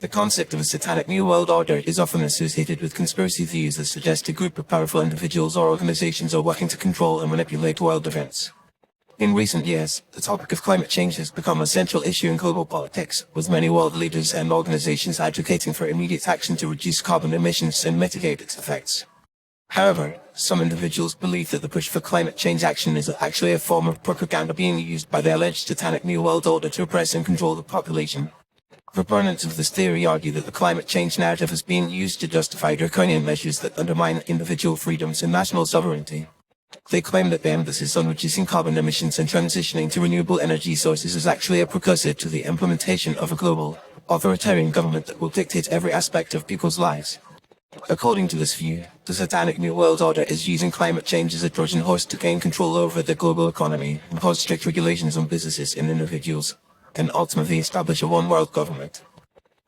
The concept of a Satanic New World Order is often associated with conspiracy theories that suggest a group of powerful individuals or organizations are working to control and manipulate world events. In recent years, the topic of climate change has become a central issue in global politics, with many world leaders and organizations advocating for immediate action to reduce carbon emissions and mitigate its effects. However, some individuals believe that the push for climate change action is actually a form of propaganda being used by the alleged Satanic New World Order to oppress and control the population. Proponents of this theory argue that the climate change narrative is being used to justify draconian measures that undermine individual freedoms and national sovereignty. They claim that the emphasis on reducing carbon emissions and transitioning to renewable energy sources is actually a precursor to the implementation of a global, authoritarian government that will dictate every aspect of people's lives. According to this view, the Satanic New World Order is using climate change as a Trojan horse to gain control over the global economy, impose strict regulations on businesses and individuals, and ultimately establish a one-world government.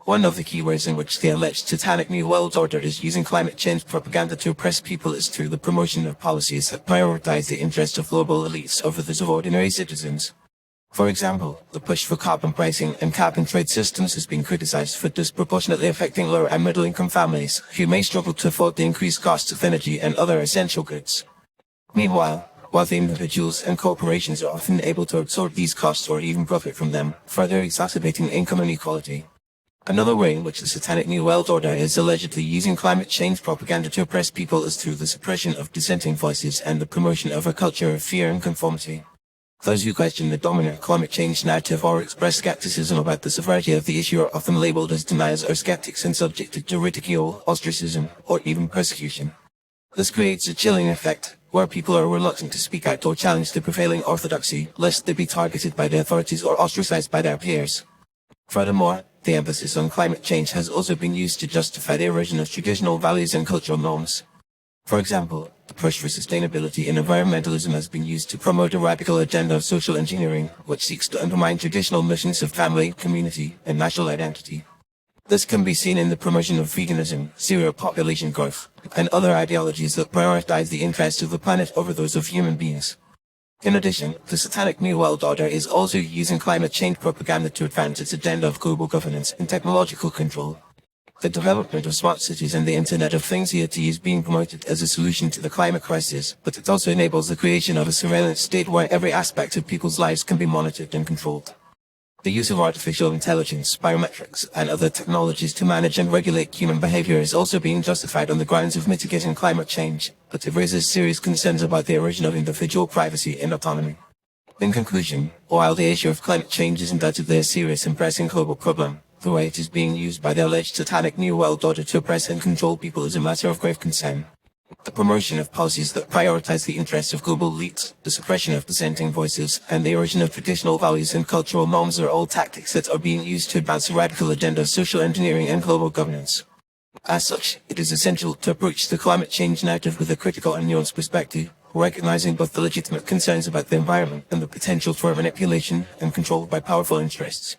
One of the key ways in which the alleged Satanic New World Order is using climate change propaganda to oppress people is through the promotion of policies that prioritize the interests of global elites over those of ordinary citizens. For example, the push for carbon pricing and carbon trade systems has been criticized for disproportionately affecting lower and middle-income families, who may struggle to afford the increased costs of energy and other essential goods. Meanwhile, wealthy individuals and corporations are often able to absorb these costs or even profit from them, further exacerbating income inequality. Another way in which the Satanic New World Order is allegedly using climate change propaganda to oppress people is through the suppression of dissenting voices and the promotion of a culture of fear and conformity. Those who question the dominant climate change narrative or express skepticism about the severity of the issue are often labeled as deniers or skeptics and subjected to ridicule, ostracism, or even persecution. This creates a chilling effect, where people are reluctant to speak out or challenge the prevailing orthodoxy, lest they be targeted by the authorities or ostracized by their peers. Furthermore, the emphasis on climate change has also been used to justify the erosion of traditional values and cultural norms. For example, the push for sustainability and environmentalism has been used to promote a radical agenda of social engineering, which seeks to undermine traditional notions of family, community, and national identity. This can be seen in the promotion of veganism, zero population growth, and other ideologies that prioritize the interests of the planet over those of human beings. In addition, the Satanic New World Order is also using climate change propaganda to advance its agenda of global governance and technological control. The development of smart cities and the Internet of Things is being promoted as a solution to the climate crisis, but it also enables the creation of a surveillance state where every aspect of people's lives can be monitored and controlled. The use of artificial intelligence, biometrics, and other technologies to manage and regulate human behavior is also being justified on the grounds of mitigating climate change, but it raises serious concerns about the erosion of individual privacy and autonomy. In conclusion, while the issue of climate change is undoubtedly a serious and pressing global problem, the way it is being used by the alleged Satanic New World Order to oppress and control people is a matter of grave concern. The promotion of policies that prioritize the interests of global elites, the suppression of dissenting voices, and the erosion of traditional values and cultural norms are all tactics that are being used to advance a radical agenda of social engineering and global governance. As such, it is essential to approach the climate change narrative with a critical and nuanced perspective, recognizing both the legitimate concerns about the environment and the potential for manipulation and control by powerful interests.